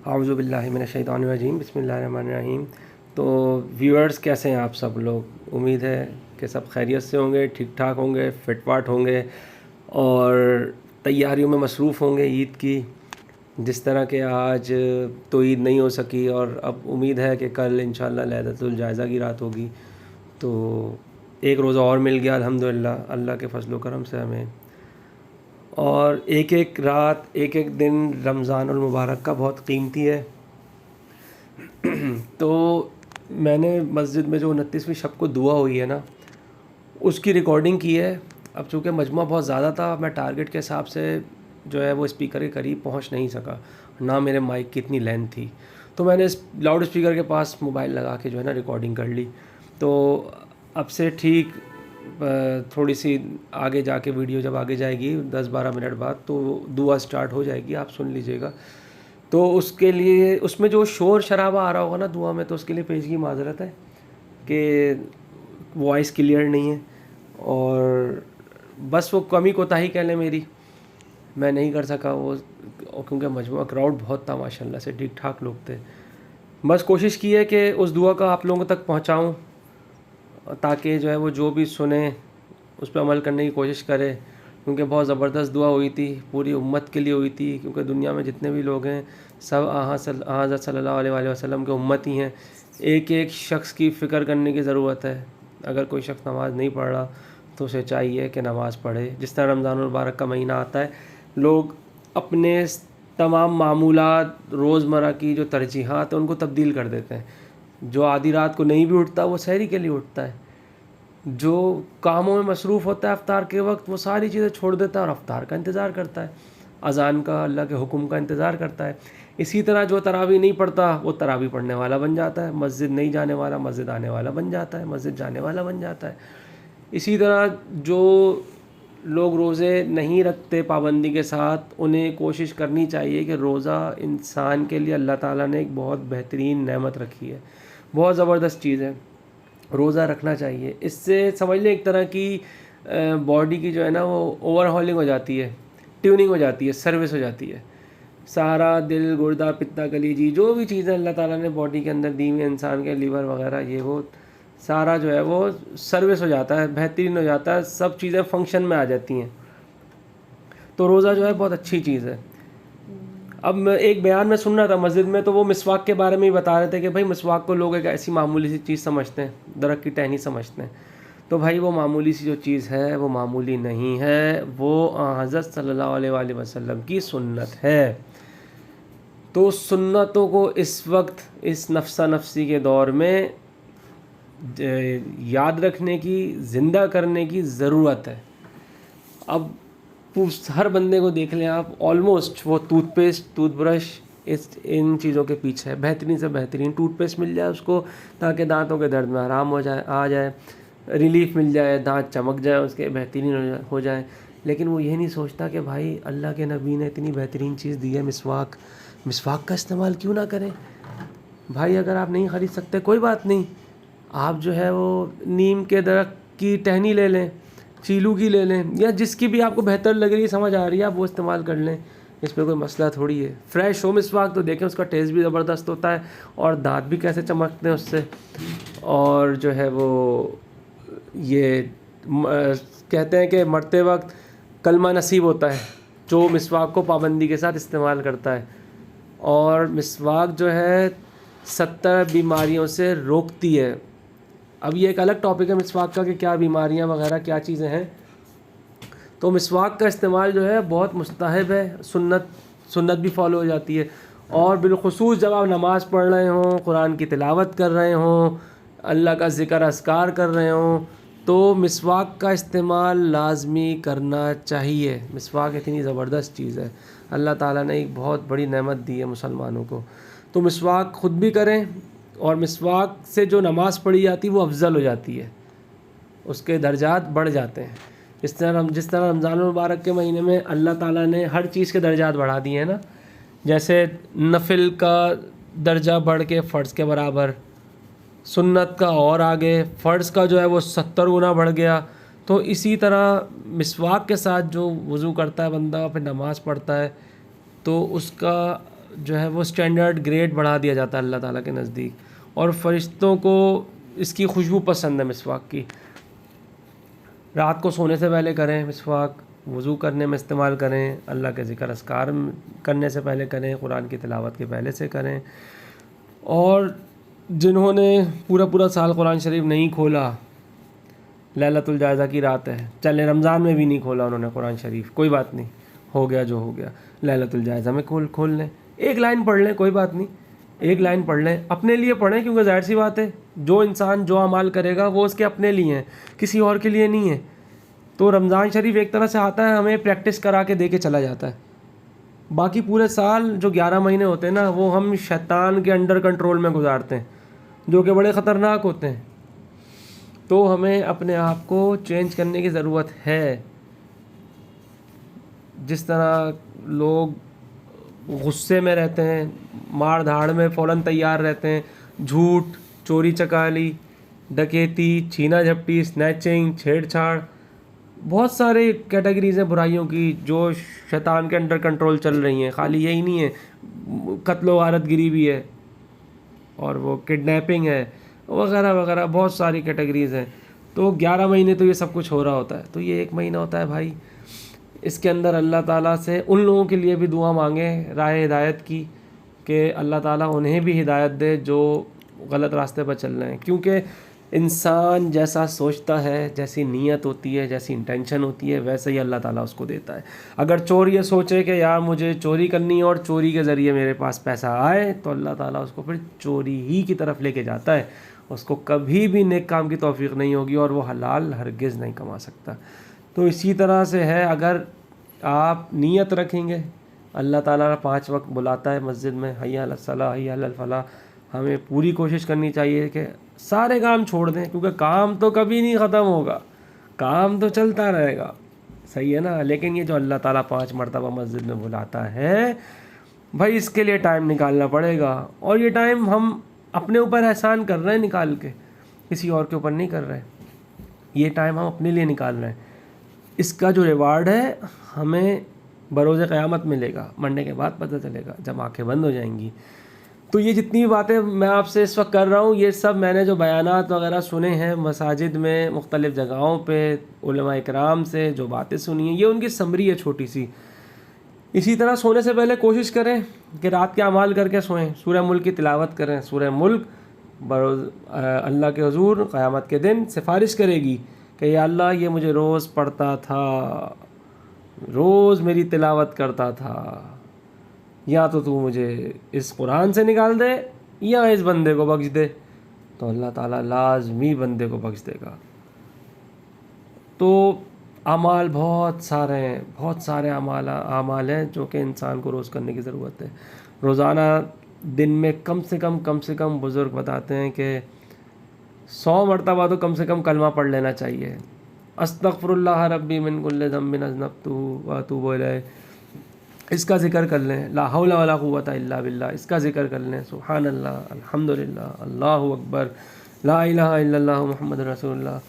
आऊज़ु बिल्लाहि मिनश शैतानिर रजीम बिस्मिल्लाहिर्रहमानिर्रहीम। तो व्यूअर्स, कैसे हैं आप सब लोग? उम्मीद है कि सब खैरियत से होंगे, ठीक ठाक होंगे, फिटफाट होंगे और तैयारियों में मसरूफ़ होंगे ईद की। जिस तरह के आज तो ईद नहीं हो सकी और अब उम्मीद है कि कल इंशाअल्लाह लैलतुल जायज़ा की रात होगी, तो एक रोज़ा और मिल गया अल्हम्दुलिल्लाह, अल्लाह के फज़ल व करम से हमें। और एक एक रात, एक एक दिन रमज़ानुल मुबारक का बहुत कीमती है। तो मैंने मस्जिद में जो 29वीं शब को दुआ हुई है ना, उसकी रिकॉर्डिंग की है। अब चूँकि मजमा बहुत ज़्यादा था, मैं टारगेट के हिसाब से जो है वो स्पीकर के करीब पहुंच नहीं सका, ना मेरे माइक की इतनी लेंथ थी, तो मैंने इस लाउड स्पीकर के पास मोबाइल लगा के जो है ना रिकॉर्डिंग कर ली। तो अब से ठीक थोड़ी सी आगे जाके वीडियो जब आगे जाएगी 10-12 मिनट बाद, तो दुआ स्टार्ट हो जाएगी, आप सुन लीजिएगा। तो उसके लिए उसमें जो शोर शराबा आ रहा होगा ना दुआ में, तो उसके लिए पेश की माजरत है कि वॉइस क्लियर नहीं है, और बस वो कमी कोताही कह लें मेरी, मैं नहीं कर सका वो, क्योंकि मजमूआ क्राउड बहुत था माशाल्लाह से, ठीक ठाक लोग थे। बस कोशिश की है कि उस दुआ का आप लोगों तक पहुंचाऊं, ताकि जो है वो जो भी सुने उस पर अमल करने की कोशिश करे, क्योंकि बहुत ज़बरदस्त दुआ हुई थी, पूरी उम्मत के लिए हुई थी। क्योंकि दुनिया में जितने भी लोग हैं सब हज़रत सल्लल्लाहु अलैहि वसल्लम के उम्मत ही हैं। एक एक शख्स की फ़िक्र करने की ज़रूरत है। अगर कोई शख्स नमाज़ नहीं पढ़ रहा तो उसे चाहिए कि नमाज़ पढ़े। जिस तरह रमज़ानुल मुबारक का महीना आता है, लोग अपने तमाम मामूलात, रोज़मर्रा की जो तरजीहात हैं उनको तब्दील कर देते हैं। जो आधी रात को नहीं भी उठता वो सहरी के लिए उठता है, जो कामों में मसरूफ़ होता है अफ्तार के वक्त वो सारी चीज़ें छोड़ देता है और अफ्तार का इंतज़ार करता है, अज़ान का, अल्लाह के हुक्म का इंतज़ार करता है। इसी तरह जो तरावी नहीं पढ़ता वो तरावी पढ़ने वाला बन जाता है, मस्जिद नहीं जाने वाला मस्जिद आने वाला बन जाता है, मस्जिद जाने वाला बन जाता है। इसी तरह जो लोग रोज़े नहीं रखते पाबंदी के साथ, उन्हें कोशिश करनी चाहिए कि रोज़ा इंसान के लिए अल्लाह ताला ने एक बहुत बेहतरीन नेमत रखी है, बहुत ज़बरदस्त चीज़ है, रोज़ा रखना चाहिए। इससे समझ लें एक तरह की बॉडी की जो है ना वो ओवरहॉलिंग हो जाती है, ट्यूनिंग हो जाती है, सर्विस हो जाती है। सारा दिल, गुर्दा, पित्ता, कलीजी, जो भी चीज़ें अल्लाह ताला ने बॉडी के अंदर दी हुई है इंसान के, लीवर वगैरह, ये वो सारा जो है वो सर्विस हो जाता है, बेहतरीन हो जाता है, सब चीज़ें फंक्शन में आ जाती हैं। तो रोज़ा जो है बहुत अच्छी चीज़ है। अब मैं एक बयान में सुन रहा था मस्जिद में, तो वो मिसवाक के बारे में ही बता रहे थे कि भाई मिसवाक को लोग एक ऐसी मामूली सी चीज़ समझते हैं, दरख्त की टहनी समझते हैं। तो भाई वो मामूली सी जो चीज़ है वो मामूली नहीं है, वो हज़रत सल्लल्लाहु अलैहि वसल्लम की सुन्नत है। तो सुन्नतों को इस वक्त इस नफ्सा नफसी के दौर में याद रखने की, ज़िंदा करने की ज़रूरत है। अब हर बंदे को देख लें आप, ऑलमोस्ट वो टूथपेस्ट, टूथब्रश, इन चीज़ों के पीछे है। बेहतरीन से बेहतरीन टूथपेस्ट मिल जाए उसको, ताकि दांतों के दर्द में आराम हो जाए, आ जाए, रिलीफ मिल जाए, दांत चमक जाए उसके, बेहतरीन हो जाए। लेकिन वो ये नहीं सोचता कि भाई अल्लाह के नबी ने इतनी बेहतरीन चीज़ दी है मिसवाक, मिसवाक का इस्तेमाल क्यों ना करें। भाई अगर आप नहीं ख़रीद सकते कोई बात नहीं, आप जो है वो नीम के दरख्त की टहनी ले लें, चीलू की ले लें, या जिसकी भी आपको बेहतर लग रही है, समझ आ रही है, आप वो इस्तेमाल कर लें। इसमें कोई मसला थोड़ी है। फ्रेश हो मिसवाक तो देखें उसका टेस्ट भी ज़बरदस्त होता है, और दांत भी कैसे चमकते हैं उससे। और जो है वो ये कहते हैं कि मरते वक्त कलमा नसीब होता है जो मिसवाक को पाबंदी के साथ इस्तेमाल करता है। और मिसवाक जो है 70 बीमारियों से रोकती है। अब ये एक अलग टॉपिक है मिसवाक का कि क्या बीमारियां वगैरह क्या चीज़ें हैं। तो मिसवाक का इस्तेमाल जो है बहुत मुस्तहब है, सुन्नत भी फॉलो हो जाती है। और बिलखुसूस जब आप नमाज़ पढ़ रहे हों, कुरान की तिलावत कर रहे हों, अल्लाह का ज़िक्र अस्कार कर रहे हों, तो मिसवाक का इस्तेमाल लाजमी करना चाहिए। मिसवाक इतनी ज़बरदस्त चीज़ है, अल्लाह ताला ने एक बहुत बड़ी नेमत दी है मुसलमानों को। तो मिसवाक ख़ुद भी करें, और मिसवाक से जो नमाज़ पढ़ी जाती है वो अफजल हो जाती है, उसके दर्जात बढ़ जाते हैं। जिस तरह रमज़ान मुबारक के महीने में अल्लाह ताला ने हर चीज़ के दर्जात बढ़ा दिए हैं ना, जैसे नफिल का दर्जा बढ़ के फ़र्ज़ के बराबर, सुन्नत का और आगे, फ़र्ज़ का जो है वो 70 गुना बढ़ गया। तो इसी तरह मिसवाक के साथ जो वज़ू करता है बंदा, फिर नमाज़ पढ़ता है, तो उसका जो है वो स्टैंडर्ड ग्रेड बढ़ा दिया जाता है अल्लाह ताला के नज़दीक, और फ़रिश्तों को इसकी खुशबू पसंद है मिसवाक की। रात को सोने से पहले करें मिसवाक, वज़ू करने में इस्तेमाल करें, अल्लाह के ज़िक्र अस्कार करने से पहले करें, कुरान की तिलावत के पहले से करें। और जिन्होंने पूरा पूरा साल कुरान शरीफ नहीं खोला, लैलतुल जायज़ा की रात है, चले रमज़ान में भी नहीं खोला उन्होंने कुरान शरीफ, कोई बात नहीं, हो गया जो हो गया, लैलतुल जायज़ा में खोल लें, एक लाइन पढ़ लें, कोई बात नहीं, एक लाइन पढ़ लें, अपने लिए पढ़ें, क्योंकि ज़ाहिर सी बात है जो इंसान जो अमाल करेगा वो उसके अपने लिए हैं, किसी और के लिए नहीं है। तो रमज़ान शरीफ एक तरह से आता है, हमें प्रैक्टिस करा के दे के चला जाता है। बाकी पूरे साल जो 11 महीने होते हैं ना, वो हम शैतान के अंडर कंट्रोल में गुजारते हैं, जो कि बड़े ख़तरनाक होते हैं। तो हमें अपने आप को चेंज करने की ज़रूरत है। जिस तरह लोग गुस्से में रहते हैं, मार धाड़ में फ़ौरन तैयार रहते हैं, झूठ, चोरी चकारी, डकैती, छीना झपटी, स्नैचिंग, छेड़छाड़, बहुत सारे कैटेगरीज़ हैं बुराइयों की जो शैतान के अंडर कंट्रोल चल रही हैं। खाली यही नहीं है, कत्लो गारतगिरी भी है, और वो किडनैपिंग है, वगैरह वगैरह, बहुत सारी कैटेगरीज़ हैं। तो 11 महीने तो ये सब कुछ हो रहा होता है। तो ये एक महीना होता है भाई, इसके अंदर अल्लाह ताला से उन लोगों के लिए भी दुआ मांगें राह हिदायत की, कि अल्लाह ताला उन्हें भी हिदायत दे जो गलत रास्ते पर चल रहे हैं। क्योंकि इंसान जैसा सोचता है, जैसी नीयत होती है, जैसी इंटेंशन होती है, वैसे ही अल्लाह ताला उसको देता है। अगर चोर ये सोचे कि यार मुझे चोरी करनी है और चोरी के ज़रिए मेरे पास पैसा आए, तो अल्लाह ताला उसको फिर चोरी ही की तरफ लेके जाता है। उसको कभी भी नेक काम की तौफीक नहीं होगी और वो हलाल हरगिज़ नहीं कमा सकता। तो इसी तरह से है, अगर आप नीयत रखेंगे, अल्लाह ताला 5 वक्त बुलाता है मस्जिद में, हय्या अलस सलाह हय्या अलल फलाह, हमें पूरी कोशिश करनी चाहिए कि सारे काम छोड़ दें, क्योंकि काम तो कभी नहीं ख़त्म होगा, काम तो चलता रहेगा, सही है ना। लेकिन ये जो अल्लाह ताला 5 मरतबा मस्जिद में बुलाता है भाई, इसके लिए टाइम निकालना पड़ेगा। और ये टाइम हम अपने ऊपर एहसान कर रहे हैं निकाल के, किसी और के ऊपर नहीं कर रहे। ये टाइम हम अपने लिए निकाल रहे हैं। इसका जो रिवार्ड है हमें बरोज़ क़यामत मिलेगा, मरने के बाद पता चलेगा, जब आंखें बंद हो जाएंगी। तो ये जितनी भी बातें मैं आपसे इस वक्त कर रहा हूँ, ये सब मैंने जो बयानात वगैरह सुने हैं मसाजिद में, मुख्तलिफ़ जगहों पे उलमा इकराम से जो बातें सुनी हैं, ये उनकी समरी है छोटी सी। इसी तरह सोने से पहले कोशिश करें कि रात के अमाल करके सोएं, सूरह मुल्क की तिलावत करें। सूरह मुल्क अल्लाह के हुज़ूर क़यामत के दिन सिफारिश करेगी कि या अल्लाह, ये मुझे रोज़ पढ़ता था, रोज़ मेरी तिलावत करता था, या तो तू मुझे इस कुरान से निकाल दे या इस बंदे को बख्श दे। तो अल्लाह ताला लाजमी बंदे को बख्श देगा। तो अमाल बहुत सारे हैं, बहुत सारे अमाल हैं जो कि इंसान को रोज़ करने की ज़रूरत है। रोज़ाना दिन में कम से कम बुज़ुर्ग बताते हैं कि 100 मरतबा तो कम से कम कलमा पढ़ लेना चाहिए। अस्तग़फ़िरुल्लाह रब्बी मिन कुल्लि ज़ंबिन अज़नबतुहु व अतूबु इलैह, इसका ज़िक्र कर लें। ला हौला वला कुव्वता इल्ला बिल्लाह, इसका ज़िक्र कर लें। सुब्हानल्लाह, अल्हम्दुलिल्लाह, अल्लाहु अकबर, ला इलाहा इल्लल्लाह मुहम्मदुर रसूलुल्लाह।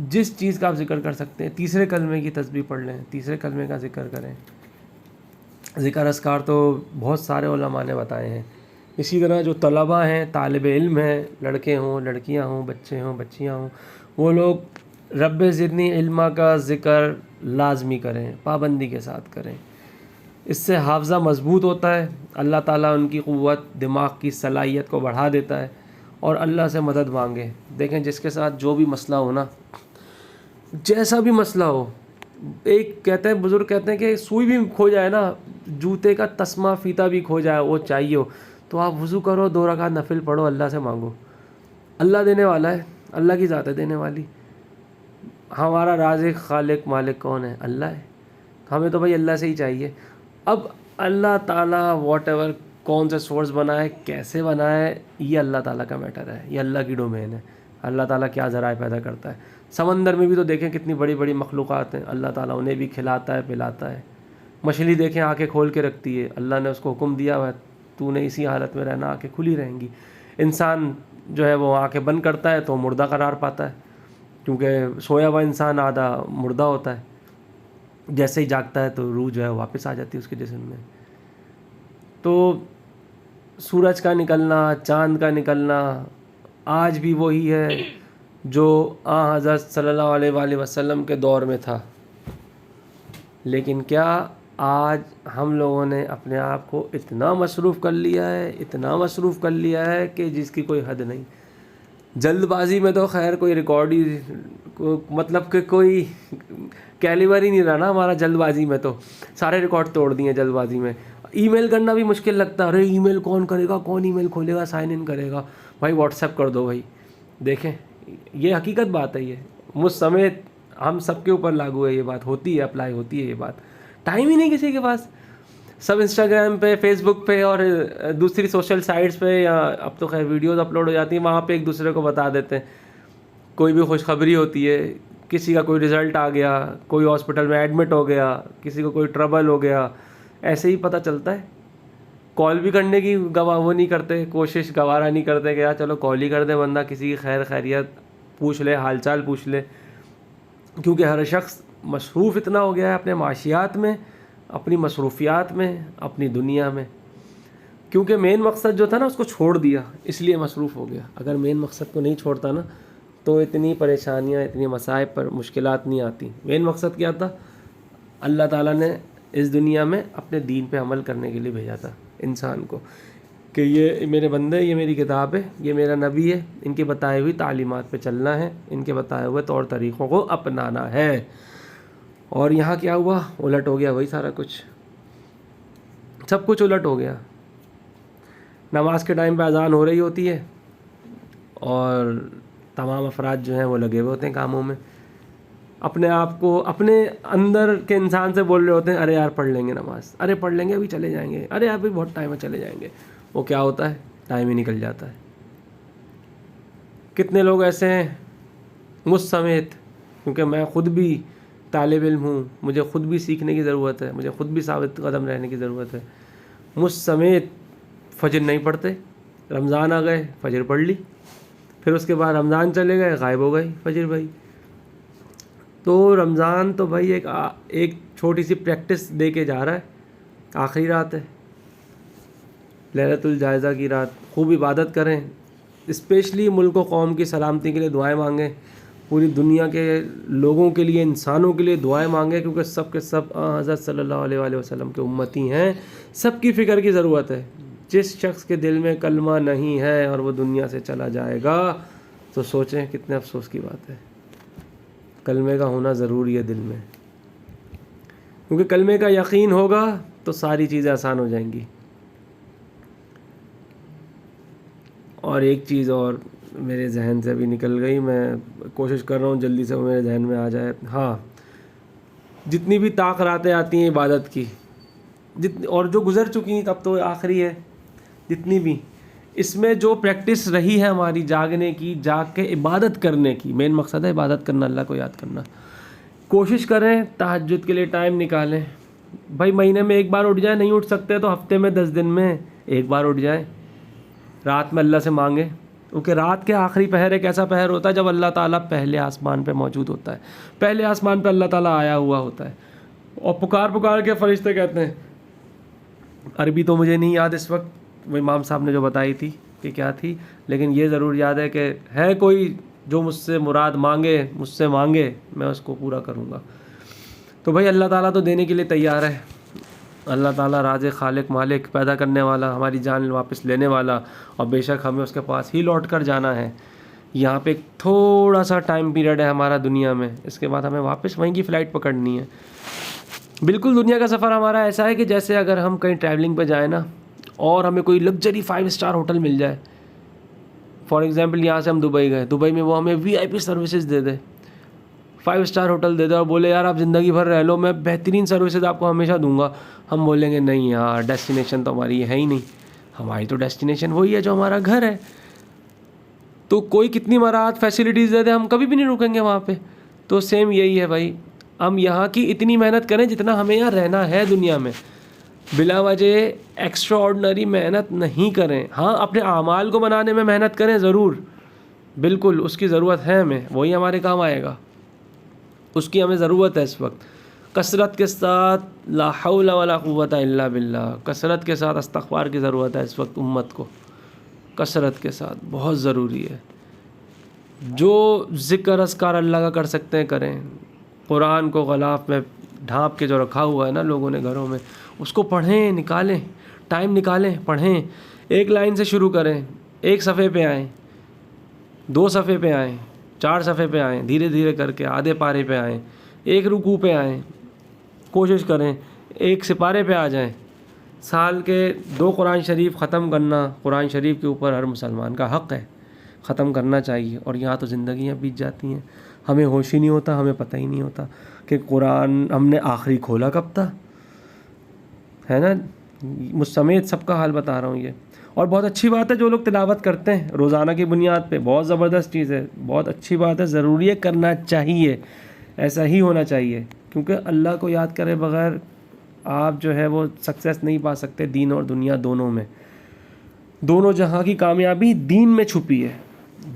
जिस चीज़ का आप ज़िक्र कर सकते हैं। तीसरे कलमे की तस्बीह पढ़ लें, तीसरे कलमे का ज़िक्र करें। ज़िक्र अस्कार तो बहुत सारे उलमा ने बताए हैं। इसी तरह जो तलबा हैं, तालिब इल्म हैं, लड़के हों, लड़कियां हों, बच्चे हों, बच्चियां हों, वो लोग रब्बे ज़िदनी इल्मा का ज़िक्र लाजमी करें, पाबंदी के साथ करें। इससे हाफ़ज़ा मज़बूत होता है, अल्लाह ताला उनकी क़ुव्वत, दिमाग की सलाहियत को बढ़ा देता है। और अल्लाह से मदद मांगे। देखें, जिसके साथ जो भी मसला हो ना, जैसा भी मसला हो, एक कहते हैं, बुज़ुर्ग कहते हैं कि सुई भी खो जाए ना, जूते का तस्मा फ़ीता भी खो जाए, वो चाहिए हो, तो आप वज़ू करो, 2 रकात नफिल पढ़ो, अल्लाह से मांगो। अल्लाह देने वाला है, अल्लाह की ज़ात है देने वाली। हमारा राज़िक़, खालिक, मालिक कौन है? अल्लाह है। हमें तो भाई अल्लाह से ही चाहिए। अब अल्लाह ताला वॉटएवर कौन सा सोर्स बनाए, कैसे बनाए, ये अल्लाह ताला का मैटर है, ये अल्लाह की डोमेन है। अल्लाह ताला क्या ज़राए पैदा करता है। समंदर में भी तो देखें कितनी बड़ी बड़ी मखलूक़ात हैं, अल्लाह ताला उन्हें भी खिलाता है, पिलाता है। मछली देखें आंखें खोल के रखती है, अल्लाह ने उसको हुक्म दिया हुआ है, तूने इसी हालत में रहना, आंखें खुली रहेंगी। इंसान जो है वो आंखें बंद करता है तो मुर्दा करार पाता है, क्योंकि सोया हुआ इंसान आधा मुर्दा होता है। जैसे ही जागता है तो रूह जो है वापस आ जाती है उसके जिस्म में। तो सूरज का निकलना, चाँद का निकलना आज भी वही है जो हज़रत सल्लल्लाहु अलैहि वसल्लम के दौर में था। लेकिन क्या आज हम लोगों ने अपने आप को इतना मसरूफ़ कर लिया है, इतना मसरूफ़ कर लिया है कि जिसकी कोई हद नहीं। जल्दबाजी में तो खैर कोई रिकॉर्ड ही मतलब कि कोई कैलिबर ही नहीं रहा ना हमारा। जल्दबाजी में तो सारे रिकॉर्ड तोड़ दिए जल्दबाजी में। ईमेल करना भी मुश्किल लगता है, अरे ईमेल कौन करेगा, कौन ईमेल खोलेगा, साइन इन करेगा। भाई व्हाट्सएप कर दो भाई। देखें, ये हकीकत बात है, ये मुझ समेत हम सबके ऊपर लागू है, ये बात होती है, अप्लाई होती है ये बात। टाइम ही नहीं किसी के पास, सब इंस्टाग्राम पे, फेसबुक पे और दूसरी सोशल साइट्स पे, या अब तो खैर वीडियोस अपलोड हो जाती हैं वहाँ पे एक दूसरे को बता देते हैं। कोई भी खुशखबरी होती है, किसी का कोई रिज़ल्ट आ गया, कोई हॉस्पिटल में एडमिट हो गया, किसी को कोई ट्रबल हो गया, ऐसे ही पता चलता है। कॉल भी करने की वो नहीं करते, कोशिश गवारा नहीं करते कि यार चलो कॉल ही कर दे बंदा, किसी की खैर खैरियत पूछ ले, हालचाल पूछ ले। क्योंकि हर शख्स मसरूफ़ इतना हो गया है अपने माशियात में, अपनी मसरूफियात में, अपनी दुनिया में। क्योंकि मेन मकसद जो था ना उसको छोड़ दिया, इसलिए मसरूफ़ हो गया। अगर मेन मकसद को नहीं छोड़ता ना तो इतनी परेशानियाँ, इतनी मसाइब पर मुश्किलात नहीं आती। मेन मकसद क्या था? अल्लाह ताला ने इस दुनिया में अपने दीन पे अमल करने के लिए भेजा था इंसान को, कि ये मेरे बंदे, ये मेरी किताब है, ये मेरा नबी है, इनके बताए हुई तालीमात पे चलना है, इनके बताए हुए तौर तरीक़ों को अपनाना है। और यहाँ क्या हुआ? उलट हो गया वही सारा कुछ, सब कुछ उलट हो गया। नमाज के टाइम पे अजान हो रही होती है और तमाम अफराद जो हैं वो लगे हुए होते हैं कामों में, अपने आप को अपने अंदर के इंसान से बोल रहे होते हैं, अरे यार पढ़ लेंगे नमाज, अरे पढ़ लेंगे अभी चले जाएंगे, अरे अभी बहुत टाइम है चले जाएंगे। वो क्या होता है? टाइम ही निकल जाता है। कितने लोग ऐसे हैं, मुझ समेत, क्योंकि मैं ख़ुद भी तालिब इल्म हूँ, मुझे ख़ुद भी सीखने की ज़रूरत है, मुझे ख़ुद भी साबित कदम रहने की ज़रूरत है। मुझ समेत फजर नहीं पढ़ते, रमज़ान आ गए फजर पढ़ ली, फिर उसके बाद रमज़ान चले गए, गायब हो गई फजर भाई। तो रमज़ान तो भाई एक छोटी सी प्रैक्टिस दे के जा रहा है। आखिरी रात है, लैलतुल जायज़ा की रात, खूब इबादत करें, स्पेशली मुल्क व कौम की सलामती के लिए दुआएं मांगें, पूरी दुनिया के लोगों के लिए, इंसानों के लिए दुआएं मांगें, क्योंकि सब के सब हज़रत सल्लल्लाहु अलैहि वसल्लम के उम्मती हैं। सबकी फ़िक्र की ज़रूरत है। जिस शख्स के दिल में कलमा नहीं है और वो दुनिया से चला जाएगा तो सोचें कितने अफसोस की बात है। कलमे का होना ज़रूरी है दिल में, क्योंकि कलमे का यकीन होगा तो सारी चीज़ें आसान हो जाएंगी। और एक चीज़ और मेरे जहन से अभी निकल गई, मैं कोशिश कर रहा हूँ जल्दी से वो मेरे जहन में आ जाए। हाँ, जितनी भी ताक़रातें आती हैं इबादत की, जितनी और जो गुज़र चुकी तब तो आखिरी है, जितनी भी इसमें जो प्रैक्टिस रही है हमारी जागने की, जाग के इबादत करने की, मेन मकसद है इबादत करना, अल्लाह को याद करना। कोशिश करें तहज्जुद के लिए टाइम निकालें। भाई महीने में एक बार उठ जाए, नहीं उठ सकते तो हफ्ते में 10 दिन में एक बार उठ जाए, रात में अल्लाह से मांगे, क्योंकि रात के आखिरी पहर एक ऐसा पहर होता है जब अल्लाह ताला पहले आसमान पे मौजूद होता है, पहले आसमान पे अल्लाह ताला आया हुआ होता है। और पुकार पुकार के फरिश्ते कहते हैं, अरबी तो मुझे नहीं याद इस वक्त, वो इमाम साहब ने जो बताई थी कि क्या थी, लेकिन ये ज़रूर याद है कि है कोई जो मुझसे मुराद मांगे, मुझसे मांगे, मैं उसको पूरा करूँगा। तो भाई अल्लाह ताला तो देने के लिए तैयार है। अल्लाह ताला राज़ खालिक मालिक, पैदा करने वाला, हमारी जान वापस लेने वाला, और बेशक हमें उसके पास ही लौट कर जाना है। यहाँ पे एक थोड़ा सा टाइम पीरियड है हमारा दुनिया में, इसके बाद हमें वापस वहीं की फ़्लाइट पकड़नी है। बिल्कुल दुनिया का सफ़र हमारा ऐसा है कि जैसे अगर हम कहीं ट्रैवलिंग पे जाए ना और हमें कोई लग्जरी 5 स्टार होटल मिल जाए, फॉर एग्ज़ाम्पल यहाँ से हम दुबई गए, दुबई में वो हमें VIP सर्विसेज दे दे, 5 स्टार होटल दे दे और बोले यार आप ज़िंदगी भर रह लो, मैं बेहतरीन सर्विसेज आपको हमेशा दूंगा। हम बोलेंगे नहीं यार, डेस्टिनेशन तो हमारी ये है ही नहीं, हमारी तो डेस्टिनेशन वही है जो हमारा घर है। तो कोई कितनी मराहत फैसिलिटीज़ दे दे, हम कभी भी नहीं रुकेंगे वहाँ पे। तो सेम यही है भाई, हम यहाँ की इतनी मेहनत करें जितना हमें यहाँ रहना है दुनिया में, बिला वजह एक्स्ट्रा ऑर्डनरी मेहनत नहीं करें। हाँ, अपने आमाल को बनाने में मेहनत करें ज़रूर, बिल्कुल उसकी ज़रूरत है हमें, वही हमारे काम आएगा, उसकी हमें ज़रूरत है इस वक्त। कसरत के साथ ला हौला वला कुव्वता इल्ला बिल्लाह, कसरत के साथ इस्तिग़फ़ार की ज़रूरत है इस वक्त उम्मत को, कसरत के साथ बहुत ज़रूरी है। जो ज़िक्र अस्कार अल्लाह का कर सकते हैं करें। कुरान को ग़िलाफ़ में ढाँप के जो रखा हुआ है ना लोगों ने घरों में, उसको पढ़ें, निकालें, टाइम निकालें, पढ़ें। एक लाइन से शुरू करें, एक सफ़े पे आएँ, 2 सफ़े पे आएँ, 4 सफ़े पे आएँ, धीरे धीरे करके आधे पारे पे आएँ, एक रुकू पे आएँ, कोशिश करें एक सिपारे पे आ जाएं। साल के 2 कुरान शरीफ ख़त्म करना कुरान शरीफ के ऊपर हर मुसलमान का हक़ है, ख़त्म करना चाहिए। और यहाँ तो ज़िंदगियाँ बीत जाती हैं, हमें होश ही नहीं होता, हमें पता ही नहीं होता कि कुरान हमने आखिरी खोला कब था, है ना। मुझ समेत सबका हाल बता रहा हूँ ये। और बहुत अच्छी बात है जो लोग तिलावत करते हैं रोज़ाना की बुनियाद पे, बहुत ज़बरदस्त चीज़ है, बहुत अच्छी बात है, ज़रूरी है, करना चाहिए, ऐसा ही होना चाहिए। क्योंकि अल्लाह को याद करे बग़ैर आप जो है वो सक्सेस नहीं पा सकते दीन और दुनिया दोनों में। दोनों जहाँ की कामयाबी दीन में छुपी है,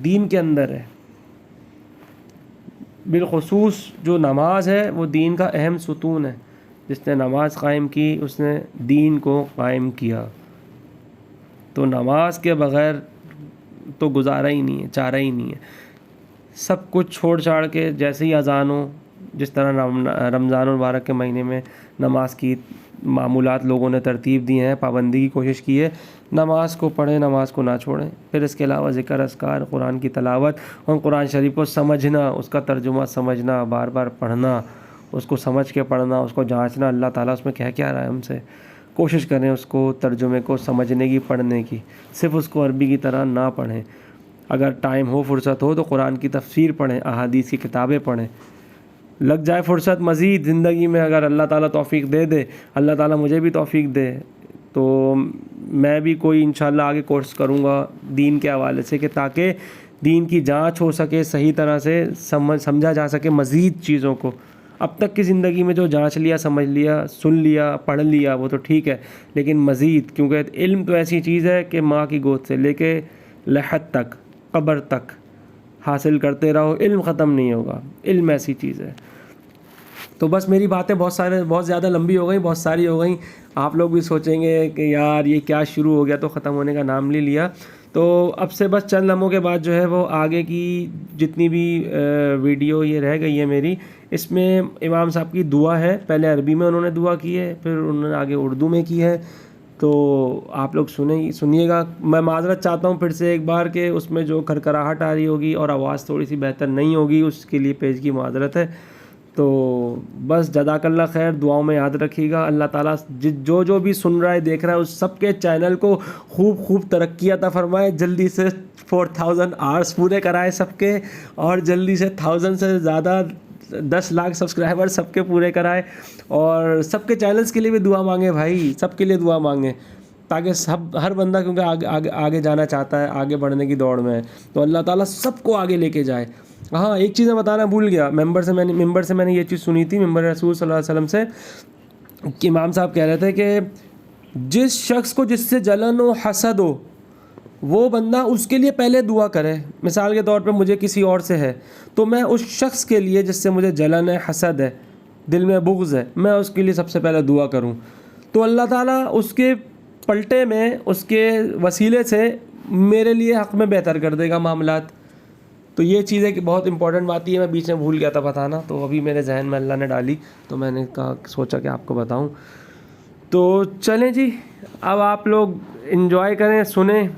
दीन के अंदर है। बिलख़ुसूस जो नमाज है वो दीन का अहम सुतून है। जिसने नमाज कायम की उसने दीन को कायम किया। तो नमाज के बग़ैर तो गुजारा ही नहीं है, चारा ही नहीं है। सब कुछ छोड़ छाड़ के जैसे ही अज़ान हो, जिस तरह रमज़ान मुबारक के महीने में नमाज की मामूलात लोगों ने तरतीब दी हैं, पाबंदी की कोशिश की है, नमाज को पढ़ें, नमाज को ना छोड़ें। फिर इसके अलावा ज़िक्र अस्कार, कुरान की तलावत और कुरान शरीफ को समझना, उसका तर्जुमा समझना, बार बार पढ़ना, उसको समझ के पढ़ना, उसको जाँचना अल्लाह ताला उसमें कह क्या रहा है हमसे। कोशिश करें उसको तर्जुमे को समझने की, पढ़ने की, सिर्फ़ उसको अरबी की तरह ना पढ़ें। अगर टाइम हो, फुर्सत हो तो कुरान की तफसीर पढ़ें, अहादीस की किताबें पढ़ें। लग जाए फ़ुर्सत मज़ीद ज़िंदगी में, अगर अल्लाह ताला तौफ़ीक दे दे, अल्लाह ताला मुझे भी तौफ़ीक दे, तो मैं भी कोई इंशाअल्लाह आगे कोर्स करूँगा दीन के हवाले से, कि ताकि दीन की जांच हो सके, सही तरह से समझा जा सके मज़ीद चीज़ों को। अब तक की ज़िंदगी में जो जांच लिया, समझ लिया, सुन लिया, पढ़ लिया वो तो ठीक है, लेकिन मज़ीद, क्योंकि इल्म तो ऐसी चीज़ है कि माँ की गोद से लेके लहद तक, कब्र तक हासिल करते रहो, इल्म ख़त्म नहीं होगा। इल्म ऐसी चीज़ है। तो बस मेरी बातें बहुत ज़्यादा लंबी हो गई, बहुत सारी हो गई। आप लोग भी सोचेंगे कि यार ये क्या शुरू हो गया तो ख़त्म होने का नाम नहीं लिया। तो अब से बस चंद लम्हों के बाद जो है वो आगे की जितनी भी वीडियो ये रह गई है मेरी, इसमें इमाम साहब की दुआ है। पहले अरबी में उन्होंने दुआ की है, फिर उन्होंने आगे उर्दू में की है। तो आप लोग सुनिएगा। मैं माज़रत चाहता हूँ फिर से एक बार कि उसमें जो खरखराहट आ रही होगी और आवाज़ थोड़ी सी बेहतर नहीं होगी, उसके लिए पेज की माज़रत है। तो बस जज़ाकल्लाह खैर, दुआओं में याद रखिएगा। अल्लाह ताला जो भी सुन रहा है, देख रहा है, उस सब के चैनल को खूब तरक्की अता फरमाए। जल्दी से 4000 आवर्स पूरे कराए सबके, और जल्दी से 1000 से ज़्यादा 10 लाख सब्सक्राइबर सबके पूरे कराए। और सबके चैनल्स के लिए भी दुआ मांगे भाई, सबके लिए दुआ मांगे, ताकि हर बंदा, क्योंकि आगे जाना चाहता है, आगे बढ़ने की दौड़ में है, तो अल्लाह ताला सबको आगे लेके जाए। हाँ, एक चीज़ मैं बताना भूल गया। मेंबर से मैंने ये चीज़ सुनी थी, मेंबर रसूल सल्लल्लाहु अलैहि वसल्लम से, कि इमाम साहब कह रहे थे कि जिस शख्स को जिससे जलन हो, हसद हो, वो बंदा उसके लिए पहले दुआ करे। मिसाल के तौर पे मुझे किसी और से है, तो मैं उस शख्स के लिए जिससे मुझे जलन है, हसद है, दिल में बुग़्ज़ है, मैं उसके लिए सबसे पहले दुआ करूँ, तो अल्लाह ताला उसके पलटे में, उसके वसीले से मेरे लिए हक़ में बेहतर कर देगा मामलात। तो ये चीज़ है कि बहुत इंपॉर्टेंट बात है, मैं बीच में भूल गया था बताना, तो अभी मेरे जहन में अल्लाह ने डाली, तो मैंने सोचा कि आपको बताऊं। तो चलें जी, अब आप लोग इन्जॉय करें, सुने,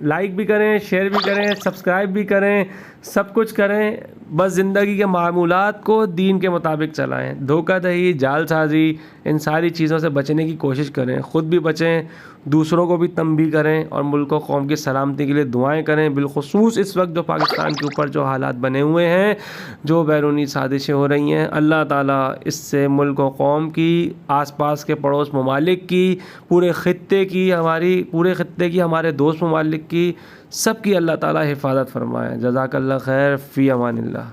लाइक भी करें, शेयर भी करें, सब्सक्राइब भी करें, सब कुछ करें। बस ज़िंदगी के मामूलात को दीन के मुताबिक चलाएं। धोखाधड़ी, जालसाजी, इन सारी चीज़ों से बचने की कोशिश करें, ख़ुद भी बचें, दूसरों को भी तंबीह करें, और मुल्क व कौम की सलामती के लिए दुआएं करें। बिलख़ुसूस इस वक्त जो पाकिस्तान के ऊपर जो हालात बने हुए हैं, जो बैरूनी साजिशें हो रही हैं, अल्लाह ताला इससे मुल्क व कौम की, आसपास के पड़ोस ममालिक की, पूरे ख़ित्ते की, हमारे दोस्त ममालिक की, सब की अल्लाह ताला हिफाजत फरमाए। जज़ाकल्लाह खैर, फ़ी अमानिल्लाह।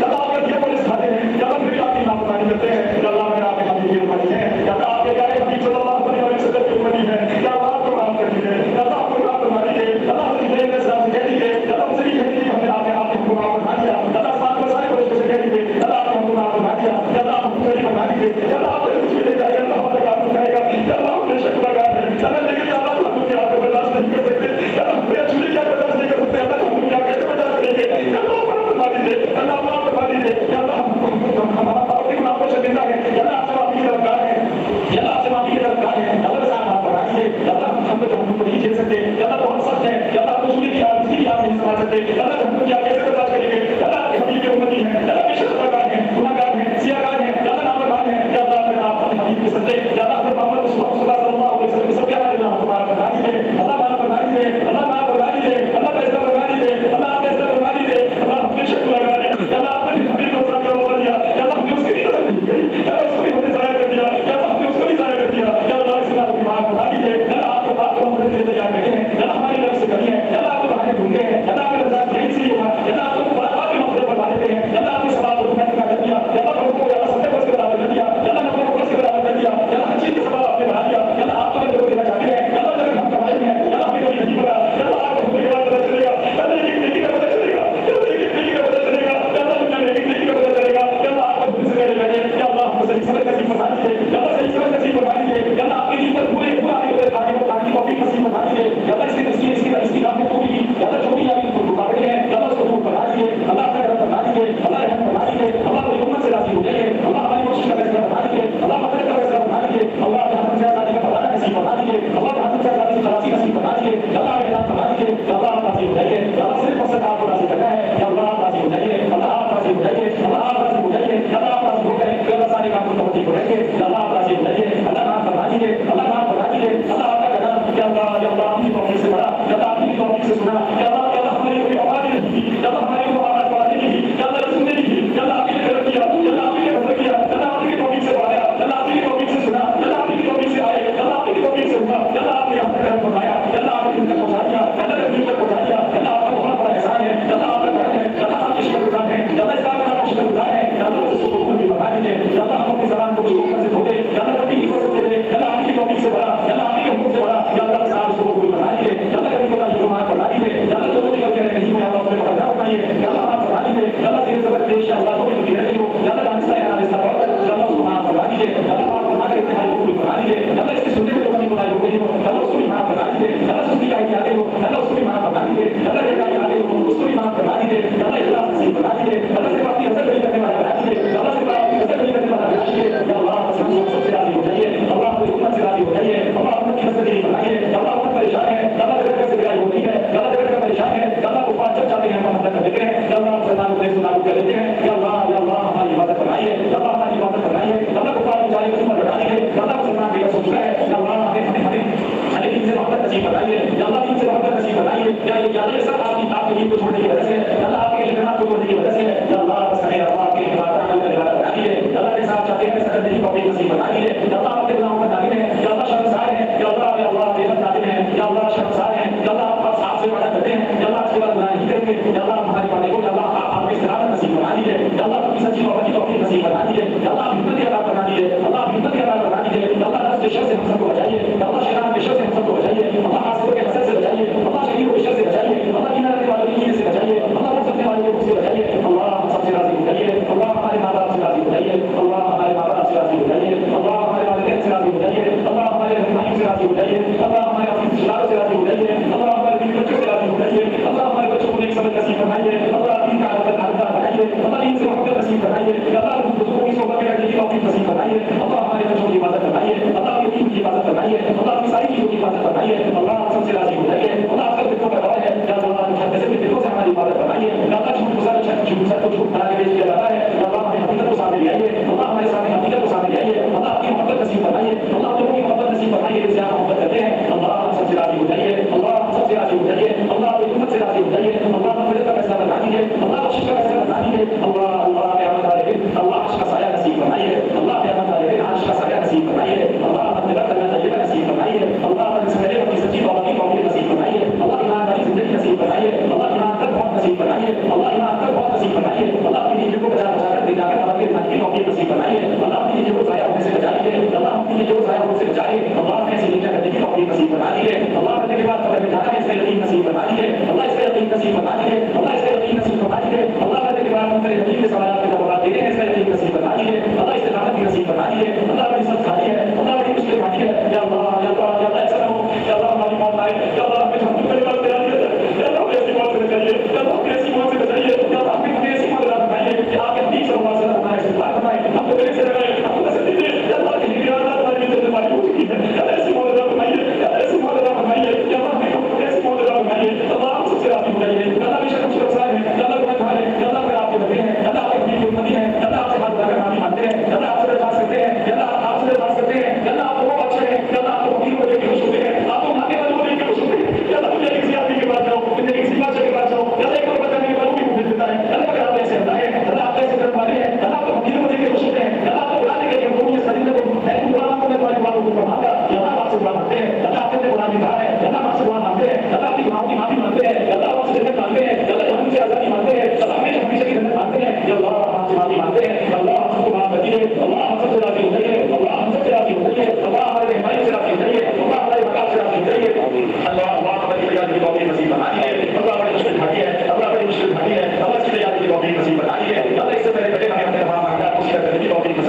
या अल्लाह के ये पुलिस खाते हैं या अल्लाह मेरी आपकी नाफरमानी करते हैं या अल्लाह मेरा आपके हबीब की उम्मती है या अल्लाह आपके प्यारे हबीब सल्लल्लाहु अलैहि वसल्लम की उम्मती है या अल्लाह आपको माफ कर दीजिए या अल्लाह आपको माफ फरमा दीजिए या अल्लाह मुझे मेरे साथ कह दीजिए या अल्लाह मुझे कह दीजिए हमने आपके हुक्म माफ फरमा दिया या अल्लाह साथ में सारे पुलिस से कह दीजिए या अल्लाह आपके हुक्म माफ फरमा दिया या अल्लाह हमको सही समझ नसीब फरमा दीजिए, अल्लाह सही समझ नसीब फरमा दीजिए, अल्लाह आपके दिन पर पूरे पूरा आगे को तौफीक नसीब फरमा दीजिए, अल्लाह इसकी राह में टूटी, अल्लाह जो भी अभी रुकावटें हैं, अल्लाह उसको दूर फरमा दीजिए, अल्लाह अपना करम फरमा दीजिए, अल्लाह रहम फरमा दीजिए, अल्लाह पूरी उम्मत से राजी हो जाइए, अल्लाह हमारी कोशिश का फैसला फरमा दीजिए, अल्लाह मदद का फैसला फरमा दीजिए, अल्लाह जहां से आजादी का फरमाना नसीब फरमा दीजिए, अल्लाह जहां से आजादी की खलासी नसीब फरमा दीजिए, अल्लाह ऐलान फरमा दीजिए, अल्लाह आप राजी हो जाइए, अल्लाह सिर्फ मकसद आपको राजी करना है, अल्लाह आप राजी हो जाइए, अल्लाह आप राजी हो जाइए, अल्लाह आप राजी हो जाइए, अल्लाह आप राजी हो गए, अल्लाह सारे काम को तवज्जो करेंगे, अल्लाह आप राजी हो जाइए, अल्लाह नाम फरमा दीजिए, अल्लाह नाम फरमा दीजिए, अल्लाह आपका कलाम या अल्लाह अपनी तौफीक से बड़ा, या अल्लाह अपनी तौफीक से सुना, या अल्लाह हमारी कोई औकात नहीं थी, या अल्लाह हमारी कोई औकात बढ़ाने की थी, या अल्लाह सुनने की थी, या अल्लाह आपने करम किया, या अल्लाह आपने मदद किया, या अल्लाह आपकी तौफीक से बढ़ाया, या अल्लाह आपकी तौफीक से सुना, या अल्लाह आपकी तौफीक से आए, या अल्लाह आपकी तौफीक से हुआ, या अल्लाह आपने अपना करम फरमाया, या अल्लाह आपने दिन तक पहुंचा दिया, या अल्लाह ने दिन तक पहुंचा दिया, या अल्लाह आपका बहुत बड़ा एहसान है, या अल्लाह आपका करम है, या अल्लाह आपके शुक्रगुजार हैं, या अल्लाह इस्लाम का आपका शुक्रगुजार है, या अल्लाह उसको कबूल भी फरमा दीजिए, या अल्लाह हम अपनी ज़बान को शुक्र से धोते, या अल्लाह अपनी हिफाज़त से दे, या अल्लाह आपकी तौफीक से बड़ा, या अल्लाह आपके हुक्म से बड़ा, या अल्लाह साहब उसको कबूल फरमा दीजिए, या अल्लाह कभी कोई जुर्माना फरमा दीजिए, या अल्लाह जो भी करके नहीं हो, या अल्लाह अपने पकड़ा उठाइए, या अल्लाह आप फरमा दीजिए, या अल्लाह तेरे ज़बर देश या अल्लाह को भी रह रही हो, या अल्लाह जानता है आहिस्ता पढ़, या अल्लाह उसको माफ फरमा दीजिए, या अल्लाह आप फरमा के इत्तेहाद कबूल फरमा दीजिए, या अल्लाह इसके सुनने में जो कमी गुनाह हो गई हो, या अल्लाह उसको भी माफ फरमा दीजिए, या अल्लाह सुनने का इत्यादे हो, या अल्लाह उसको भी माफ फरमा दीजिए, या अल्लाह देखा इत्यादे हो उसको भी माफ फरमा दीजिए, या अल्लाह इखलास नसीब फरमा दीजिए, या अल्लाह सिर्फ आपकी हज़रत नहीं करने वाला बना दीजिए, या अल्लाह सिर्फ आपकी हज़रत नहीं करने वाला बना दीजिए, या अल्लाह सबसे राज़ी हो जाइए, अल्लाह अपनी उम्मत से राज़ी हो जाइए, अल्लाह उम्मत की हज़रत नहीं बनाइए, या अल्लाह उम्मत परेशान है, या अल्लाह जगत से बिगाड़ी होती है, या अल्लाह जगत का परेशान है, या अल्लाह कुफ़ार जब चाहते हैं हम हमला कर देते हैं, या अल्लाह मुसलमान को देश लागू कर देते हैं, या अल्लाह हमारी हिफाज़त फरमाइए, या अल्लाह हमारी हिफाज़त फरमाइए, या अल्लाह कुफ़ार की जालिम हुकूमत हटा दीजिए, या अल्लाह मुसलमान बेकस हो चुका है, या अल्लाह हमें दीन से मोहब्बत नसीब फरमाइए, या अल्लाह दीन से मोहब्बत नसीब फरमाइए, या ये सब आपकी दीन को छोड़ने की वजह से, या अल्लाह आपके इल्ज़ामात को छोड़ने की वजह से, या अल्लाह बस हमें अल्लाह के इबादत बना दीजिए, या अल्लाह के साथ चाहते हैं सदर की तौफीक नसीब फरमा दीजिए, या अल्लाह आपके गुनाहों का ताबिद है, या अल्लाह शर्मसार है, या अल्लाह बेहद ताबिद है, या अल्लाह शर्मसार है, या अल्लाह आप पास आपसे वादा करते हैं, या अल्लाह आपसे वादा नहीं करेंगे, या अल्लाह हमारे वादे को, या अल्लाह आपकी इस्तिकामत नसीब फरमा दीजिए, या अल्लाह आपकी सच्ची मोहब्बत की तौफीक नसीब फरमा दीजिए, या अल्लाह हिम्मत अता फरमा दीजिए, अल्लाह हिम्मत अता फरमा दीजिए, या अल्लाह नफ्स के शर से हम सबको बचाइए, या अल्लाह शैतान के शर से हम सबको बचाइए, अल्लाह हासिदों के हसद से बचाइए, अल्लाह शरीरों के शर से बचाइए, अल्लाह कीना रखने वालों की कीने से बचाइए, अल्लाह वो करने वालों को से बचाइए, अल्लाह हम सबसे राज़ी हो जाइए, अल्लाह हमारे माँ बाप से राज़ी हो जाइए, अल्लाह हमारे माँ बाप से राज़ी हो जाइए, अल्लाह हमारे वालिदैन से राज़ी हो जाइए, अल्लाह हमारे रहनुमाइयों से राज़ी हो जाइए, अल्लाह हमारे अपने रिश्तेदारों से राज़ी हो जाइए, अल्लाह हमारे बीवी बच्चों से राज़ी हो जाइए, अल्लाह हमारे बच्चों को नेक समझ नसीब फरमाइए, अल्लाह दीन का आदत बनाइए, अल्लाह दीन से मोहब्बत नसीब फरमाइए, अल्लाह बुजुर्गों की सोहबत में रहने की तौफीक नसीब फरमाइए, अल्लाह हमारे बच्चों की हिफाज़त फरमाइए, अल्लाह अपनी दीन की हिफाज़त फरमाइए, अल्लाह अपनी सारी चीज़ों की हिफाज़त फरमाइए, अल्लाह हम सबसे राज़ी हो जाइए, अल्लाह आपका बिल्कुल का है, या अल्लाह मुहद्दिस के दिलों से हमारी हिफाज़त फरमाइए, या अल्लाह झूठ को झूठ बना के पेश किया जाता है, या अल्लाह हमें हकीकत को सामने ले आइए, अल्लाह हमारे सामने हकीकत को सामने ले आइए, अल्लाह आपकी मोहब्बत नसीब फरमाइए, अल्लाह लोगों की मोहब्बत नसीब फरमाइए जिससे आप मोहब्बत करते हैं, अल्लाह हम सबसे राज़ी हो जाइए, अल्लाह हम सबसे राज़ी हो जाइए, अल्लाह अपनी उम्मत से राज़ी हो जाइए, अल्लाह मग़फ़िरत का फैसला बता दीजिए, अल्लाह बख्शिश का फैसला बता दीजिए, अल्लाह क़यामत वाले दिन अल्लाह अर्श का साया नसीब फरमाइए, अल्लाह क़यामत वाले दिन अर्श का साया नसीब फरमाइए, अल्लाह मग़फ़िरत करना तय्यबा नसीब फरमाइए, अल्लाह इसमें अपनी सच्ची तौबा की तौफीक नसीब फरमाइए, अल्लाह ईमान वाली ज़िंदगी नसीब फरमाइए, अल्लाह ईमान तक बहुत नसीब फरमाइए, अल्लाह ईमान तक बहुत नसीब फरमाइए, अल्लाह अपनी नीयत को बचा कर दिलाकर हमारे ईमान की तौफीक नसीब फरमाइए, अल्लाह अपनी नीयत को ज़ाया होने से बचाइए, अल्लाह अपनी नीयत को ज़ाया होने से बचाइए, अल्लाह हमें ऐसी नीयत करने की तौफीक नसीब फरमा दीजिए, अल्लाह करने के बाद कब्र में जाना है इसका यकीन नसीब फरमा दीजिए, अल्लाह इसका यकीन नसीब फरमा दीजिए, अल्लाह इसका यकीन नसीब फरमा दीजिए, अल्लाह करने के बाद हम तेरे यकीन के सवाल के जवाब दे रहे हैं इसका यकीन नसीब फरमा दीजिए, अल्लाह इस्तिकामत की नसीब फरमा दीजिए, अल्लाह बड़ी सख्त खाली है, अल्लाह बड़ी मुश्किल खाली है, या अल्लाह या अल्लाह या अल्लाह ऐसा ना हो, या अल्लाह हमारी मौत आए, या अल्लाह हमें हम तुमने बात करा दिया, या अल्लाह हमें ऐसी मौत से बचाइए, या अल्लाह हमें ऐसी मौत से बचाइए, या अल्लाह हमें ऐसी मौत अता फरमाइए कि आपके हदीस सल्लल्लाहु अलैहि वसल्लम हमारे इस्तेमाल फरमाए, हम तो गले से लगाए, हम तो कसम दीजिए, या अल्लाह की हिदायत हमारी जिंदगी में हो चुकी है, या ऐसी मौत अता फरमाइए, या ऐसी मौत अता फरमाइए, या अल्लाह हमें ऐसी मौत अता फरमाइए, अल्लाह हम सबसे राज़ी हो जाइए, अल्लाह बेशक हम शर्मसार हैं, या अल्लाह गुनहगार हैं, या अल्लाह पर आपके बंदे हैं, या अल्लाह आपके हबीब की उम्मती हैं, या अल्लाह आपसे हाथ उठाकर माफी मांगते हैं, या अल्लाह आपसे दरख्वास्त करते हैं, या अल्लाह आपसे दरख्वास्त करते हैं, या अल्लाह आपको अच्छे हैं, या अल्लाह आपको हकीम को लेकर खुश होते हैं, आपको मांगने वालों को लेकर खुश होते हैं, या अल्लाह मुझे किसी आदमी के पास जाओ, मुझे किसी बादशाह के पास जाओ, या अल्लाह एक और बताने वालों भी मुझे देता है, अल्लाह अगर आप ऐसे होता है, अल्लाह आप ऐसे करने वाले हैं, अल्लाह आपको हकीम को लेकर खुश होते हैं, अल्लाह आपको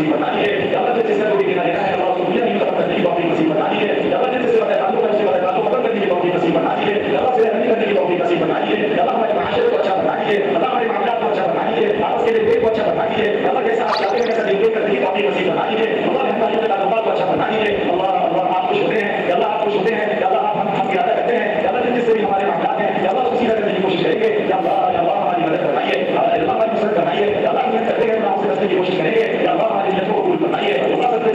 नसीब बता दीजिए। अल्लाह जिससे कोई गिरा लेना है अल्लाह उसको दुनिया की तरफ करने की तौफीक नसीब बता दीजिए। अल्लाह जिससे वादा ताल्लुक है उससे वादा ताल्लुक खत्म करने की तौफीक नसीब बता दीजिए। अल्लाह से रहने करने की तौफीक नसीब बता दीजिए। अल्लाह हमारे माशरे को अच्छा बना दीजिए। अल्लाह हमारे मामलात को अच्छा बना दीजिए। आपस के लेन-देन को अच्छा बना दीजिए। अल्लाह जैसा आप चाहते हैं वैसा लेन-देन करने की तौफीक नसीब बता दीजिए। अल्लाह हमारे ताल्लुकात को अच्छा बना दीजिए। अल्लाह अल्लाह आप खुश होते हैं, अल्लाह आप खुश होते हैं, अल्लाह हम इरादा करते हैं, अल्लाह जिससे भी हमारे मामलात हैं अल्लाह उसको सीधा करने की कोशिश करेंगे। अल्लाह हमारी मदद करवाइए, अल्लाह हमारी मदद करवाइए, अल्लाह हम करते हैं हम आपसे बचने की कोशिश करेंगे। अल्लाह हमारी नियत को कबूल फरमाइए। अल्लाह